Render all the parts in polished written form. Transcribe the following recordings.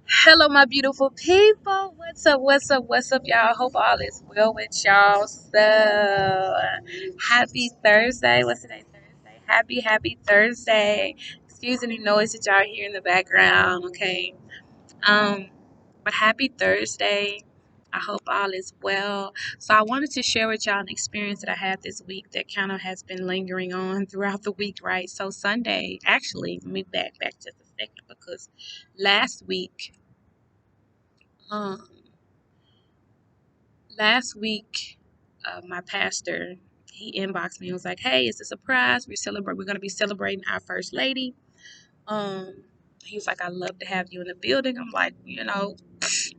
Hello, my beautiful people. What's up? What's up? What's up, y'all? Hope all is well with y'all. So, happy Thursday. What's today? Thursday. Happy Thursday. Excuse any noise that y'all hear in the background. Okay. Um, but happy Thursday. I hope all is well. So, I wanted to share with y'all an experience that I had this week that kind of has been lingering on throughout the week, right? So, Sunday, actually, let me back just a second because last week. Um, Last week, my pastor he inboxed me and was like, "Hey, it's a surprise. We're going to be celebrating our first lady." Um, he was like, "I'd love to have you in the building." I'm like,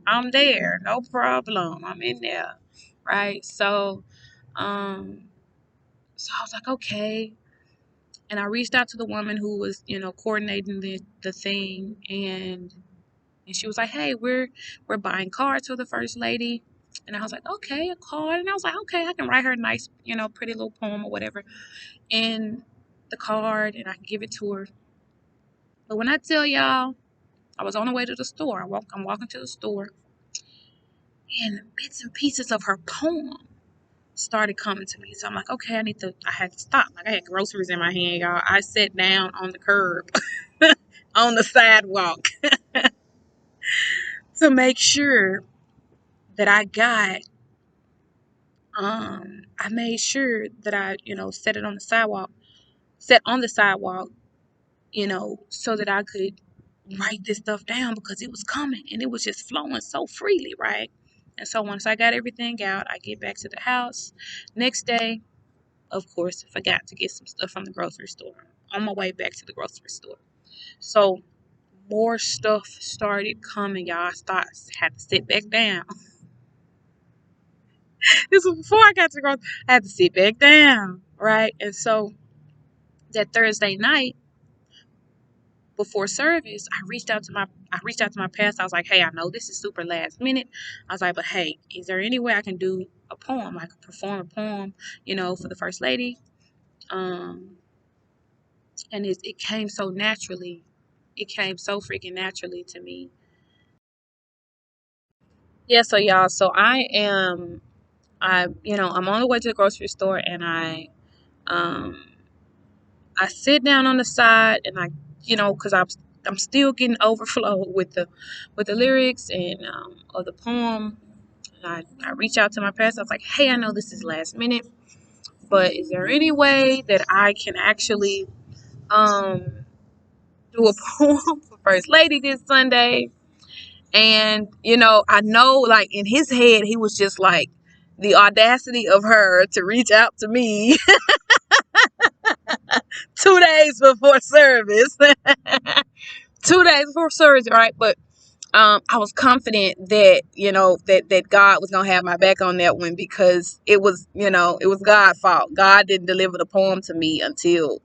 I'm there, no problem. I'm in there, right? Um, so I was like, okay. And I reached out to the woman who was, coordinating the thing, and she was like, "Hey, we're buying cards for the first lady." And I was like, "Okay, a card." And I was like, "Okay, I can write her a nice, pretty little poem or whatever in the card, and I can give it to her." But when I tell y'all, I was on the way to the store. I'm walking to the store, and bits and pieces of her poem started coming to me. So I'm like, "Okay, I had to stop. Like I had groceries in my hand, y'all. I sat down on the curb, on the sidewalk, to make sure that I made sure that I, set on the sidewalk, so that I could write this stuff down because it was coming and it was just flowing so freely, right? And so once I got everything out, I get back to the house. Next day, of course, forgot to get some stuff from the grocery store. On my way back to the grocery store. So more stuff started coming, y'all. Had to sit back down. This was before I got to the grocery. I had to sit back down, right? And so that Thursday night before service, I reached out to my pastor. I was like, "Hey, I know this is super last minute." I was like, "But hey, is there any way I can do a poem? I could perform a poem, for the first lady?" Um, and it came so naturally. It came so freaking naturally to me. Yeah, so y'all, I'm on the way to the grocery store, and um I sit down on the side, and because I'm still getting overflow with the lyrics and of the poem. And I reach out to my pastor. I was like, "Hey, I know this is last minute, but is there any way that I can actually um do a poem for First Lady this Sunday?" And I know, like, in his head, he was just like, the audacity of her to reach out to me 2 days before service. 2 days before service, right? But I was confident that that God was gonna have my back on that one, because it was God's fault. God didn't deliver the poem to me until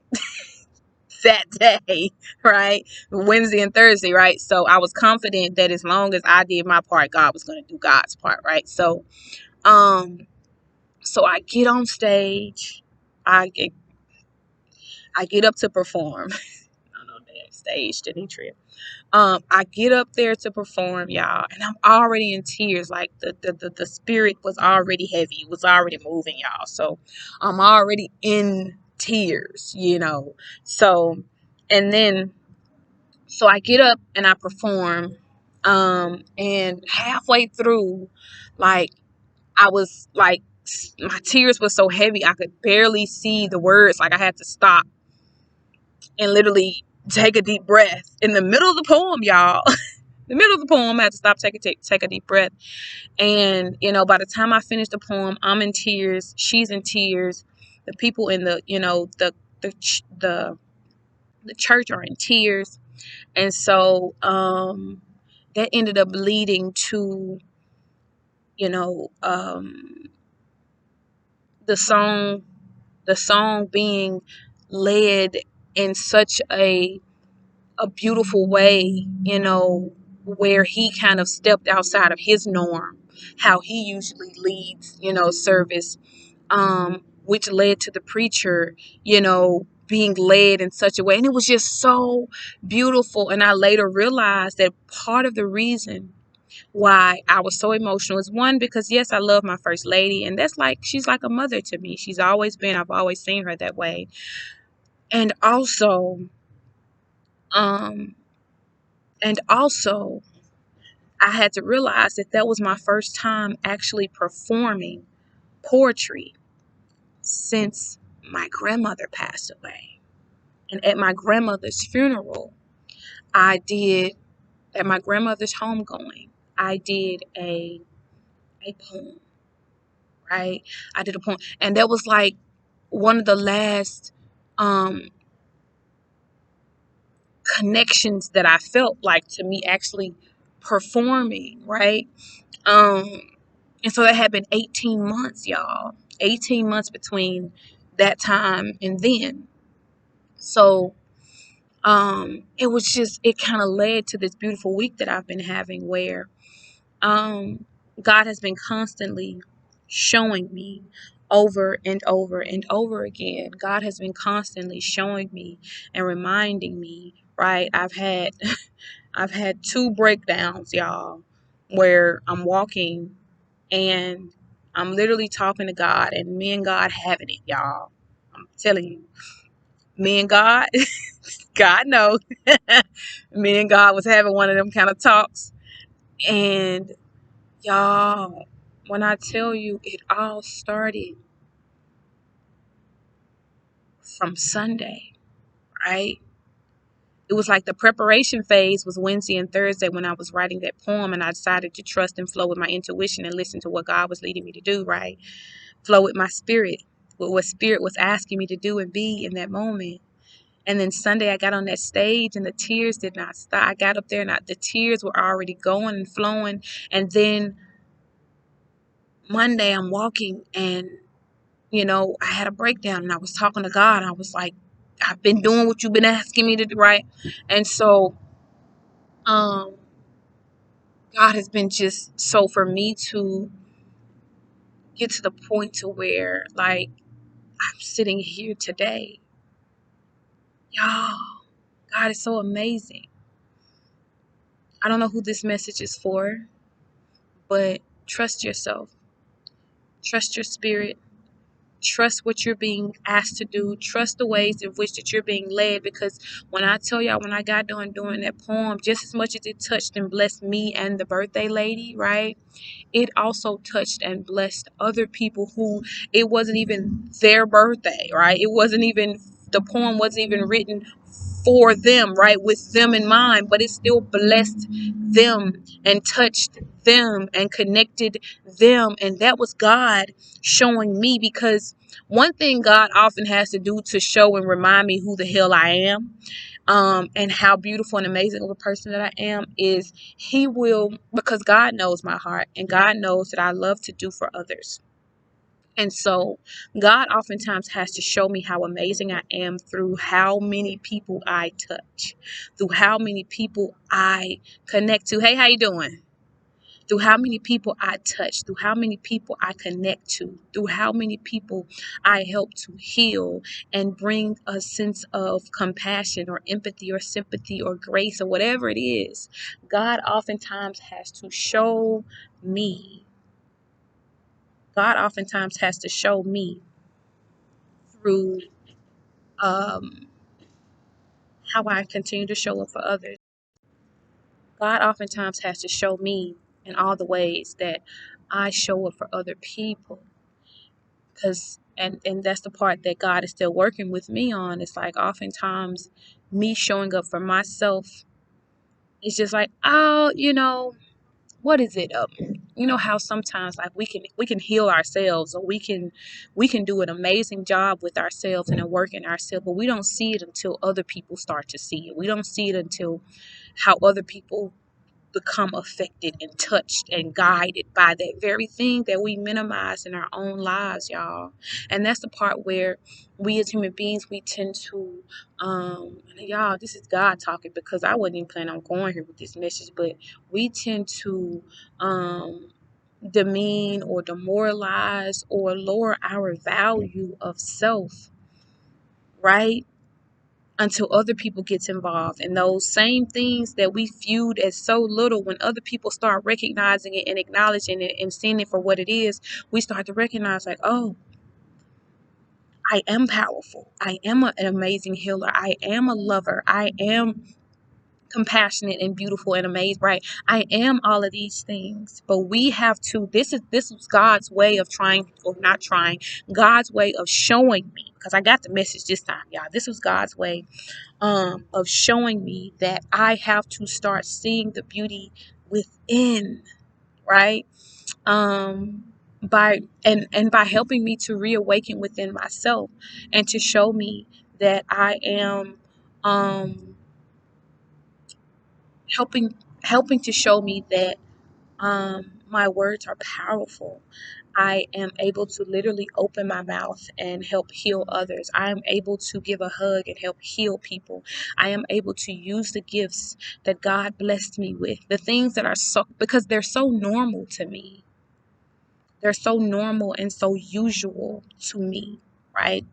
that day, right? Wednesday and Thursday, right? So I was confident that as long as I did my part, God was gonna do God's part, right? Um, so I get on stage, I get I get up to perform. I know that stage, Denitria. I get up there to perform, y'all, and I'm already in tears. Like the spirit was already heavy. It was already moving, y'all. So I'm already in tears. So and then so I get up and I perform. And halfway through, like, I was like, my tears were so heavy I could barely see the words. Like, I had to stop and literally take a deep breath in the middle of the poem, y'all. The middle of the poem, I had to stop, take a deep breath. And by the time I finished the poem, I'm in tears. She's in tears. The people in the church are in tears. And so that ended up leading to you know um, the song the song being led in such a beautiful way, where he kind of stepped outside of his norm, how he usually leads, service, which led to the preacher, being led in such a way. And it was just so beautiful. And I later realized that part of the reason why I was so emotional is one, because yes, I love my first lady, and that's like, she's like a mother to me. She's always been, I've always seen her that way. And also, um, and also, I had to realize that that was my first time actually performing poetry since my grandmother passed away. And at my grandmother's funeral, I did, at my grandmother's homegoing, I did a poem, right? I did a poem. And that was like one of the last um connections that I felt like to me actually performing, right? Um and so that had been 18 months, y'all. 18 months between that time and then. So it was just, it kind of led to this beautiful week that I've been having where um God has been constantly showing me over and over and over again. God has been constantly showing me and reminding me, right? I've had two breakdowns, y'all, where I'm walking and I'm literally talking to God, and me and God having it, y'all. I'm telling you, me and God, God knows, me and God was having one of them kind of talks. And y'all, when I tell you, it all started from Sunday, right? It was like the preparation phase was Wednesday and Thursday when I was writing that poem, and I decided to trust and flow with my intuition and listen to what God was leading me to do, right? Flow with my spirit, with what spirit was asking me to do and be in that moment. And then Sunday, I got on that stage and the tears did not stop. I got up there and the tears were already going and flowing. And then Monday, I'm walking and, I had a breakdown and I was talking to God. And I was like, I've been doing what you've been asking me to do, right? And so, um, God has been just so for me to get to the point to where, like, I'm sitting here today. Y'all, God is so amazing. I don't know who this message is for, but trust yourself, trust your spirit, trust what you're being asked to do, trust the ways in which that you're being led. Because when I tell y'all, when I got done doing that poem, just as much as it touched and blessed me and the birthday lady, right, it also touched and blessed other people who it wasn't even their birthday, right? It wasn't even, the poem wasn't even written for them, right? With them in mind, but it still blessed them and touched them and connected them. And that was God showing me, because one thing God often has to do to show and remind me who the hell I am, and how beautiful and amazing of a person that I am, is he will, because God knows my heart and God knows that I love to do for others. And so God oftentimes has to show me how amazing I am through how many people I touch, through how many people I connect to. Hey, how you doing? Through how many people I touch, through how many people I connect to, through how many people I help to heal and bring a sense of compassion or empathy or sympathy or grace or whatever it is. God oftentimes has to show me. God oftentimes has to show me through um, how I continue to show up for others. God oftentimes has to show me in all the ways that I show up for other people. Because and that's the part that God is still working with me on. It's like oftentimes me showing up for myself, it's just like, oh, what is it? You know how sometimes like we can heal ourselves, or we can do an amazing job with ourselves and work in ourselves, but we don't see it until other people start to see it. We don't see it until how other people become affected and touched and guided by that very thing that we minimize in our own lives, y'all. And that's the part where we as human beings, we tend to, y'all, this is God talking, because I wasn't even planning on going here with this message, but we tend to, demean or demoralize or lower our value of self, right? until other people gets involved. And those same things that we viewed as so little, when other people start recognizing it and acknowledging it and seeing it for what it is, we start to recognize like, oh, I am powerful. I am an amazing healer. I am a lover. I am compassionate and beautiful and amazed, right? I am all of these things. But we have to, this was God's way of trying, or not trying, God's way of showing me, because I got the message this time, y'all. This was God's way of showing me that I have to start seeing the beauty within, right? By and by helping me to reawaken within myself, and to show me that I am helping to show me that my words are powerful. I am able to literally open my mouth and help heal others. I am able to give a hug and help heal people. I am able to use the gifts that God blessed me with. The things that are so, because they're so normal to me. They're so normal and so usual to me, right?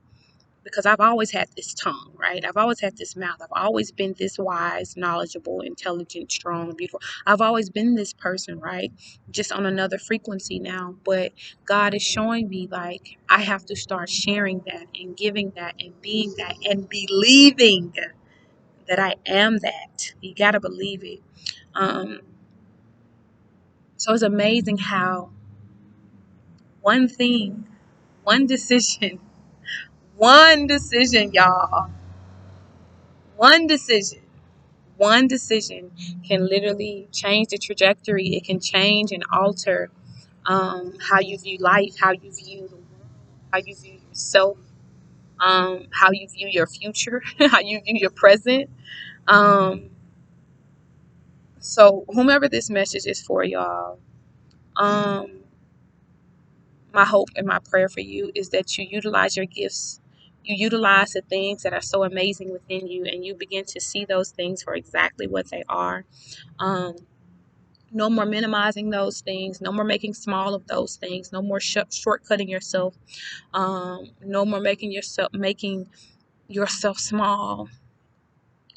Because I've always had this tongue, right? I've always had this mouth. I've always been this wise, knowledgeable, intelligent, strong, beautiful. I've always been this person, right? Just on another frequency now. But God is showing me like I have to start sharing that and giving that and being that and believing that I am that. You got to believe it. Um, so it's amazing how one thing, one decision, one decision, y'all, one decision one decision can literally change the trajectory. It can change and alter how you view life, how you view the world, how you view yourself, how you view your future, how you view your present. Um, so, whomever this message is for, y'all, um, my hope and my prayer for you is that you utilize your gifts. You utilize the things that are so amazing within you, and you begin to see those things for exactly what they are. Um, No more minimizing those things. No more making small of those things. No more shortcutting yourself. No more making yourself small.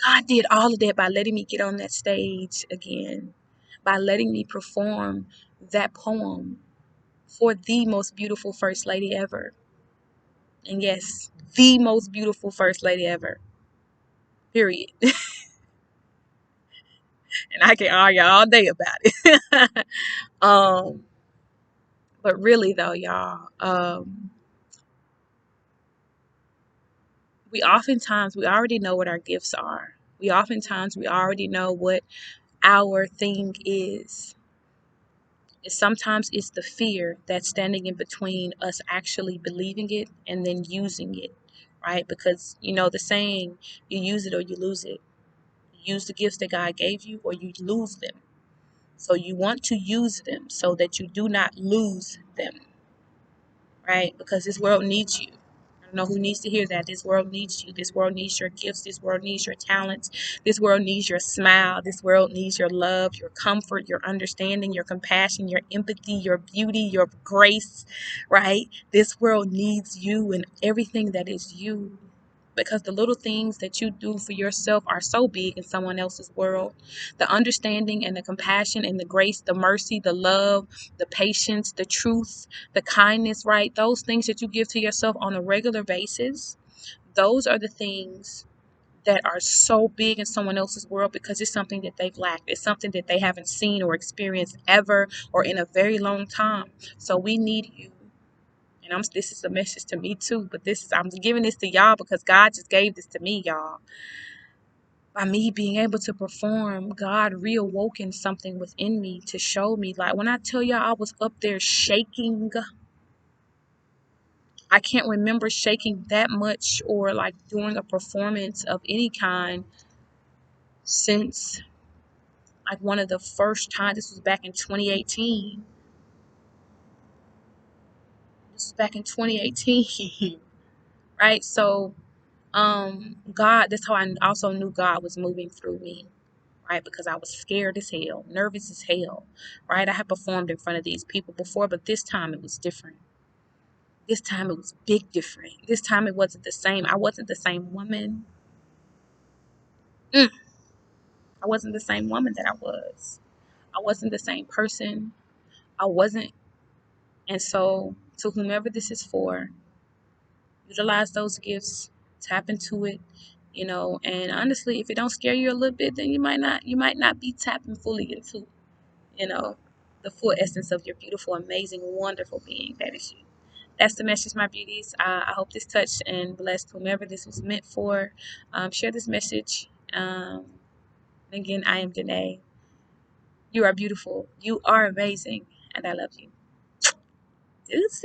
God did all of that by letting me get on that stage again, by letting me perform that poem for the most beautiful first lady ever. And yes, the most beautiful first lady ever. Period. And I can argue all day about it. um, but really though, y'all, we already know what our gifts are. We already know what our thing is. And sometimes it's the fear that's standing in between us actually believing it and then using it, right? Because you know the saying, you use it or you lose it. You use the gifts that God gave you or you lose them. So you want to use them so that you do not lose them, right? Because this world needs you. I don't know who needs to hear that. This world needs you. This world needs your gifts. This world needs your talents. This world needs your smile. This world needs your love, your comfort, your understanding, your compassion, your empathy, your beauty, your grace, right? This world needs you and everything that is you, because the little things that you do for yourself are so big in someone else's world. The understanding and the compassion and the grace, the mercy, the love, the patience, the truth, the kindness, right? Those things that you give to yourself on a regular basis, those are the things that are so big in someone else's world because it's something that they've lacked. It's something that they haven't seen or experienced ever or in a very long time. So we need you. And this is a message to me too, but I'm giving this to y'all because God just gave this to me, y'all. By me being able to perform, God reawoken something within me to show me. Like when I tell y'all I was up there shaking, I can't remember shaking that much or like doing a performance of any kind since like one of the first times. This was back in 2018. This was back in 2018, right? So God, that's how I also knew God was moving through me, right? Because I was scared as hell, nervous as hell, right? I had performed in front of these people before, but this time it was different. This time it was big different. This time it wasn't the same. I wasn't the same woman. Mm, I wasn't the same woman that I was. I wasn't the same person. I wasn't. And so, to whomever this is for, utilize those gifts, tap into it, and honestly, if it don't scare you a little bit, then you might not be tapping fully into, you know, the full essence of your beautiful, amazing, wonderful being that is you. That's the message, my beauties. I hope this touched and blessed whomever this was meant for. Share this message. Again, I am Danae. You are beautiful. You are amazing. And I love you. Deuces.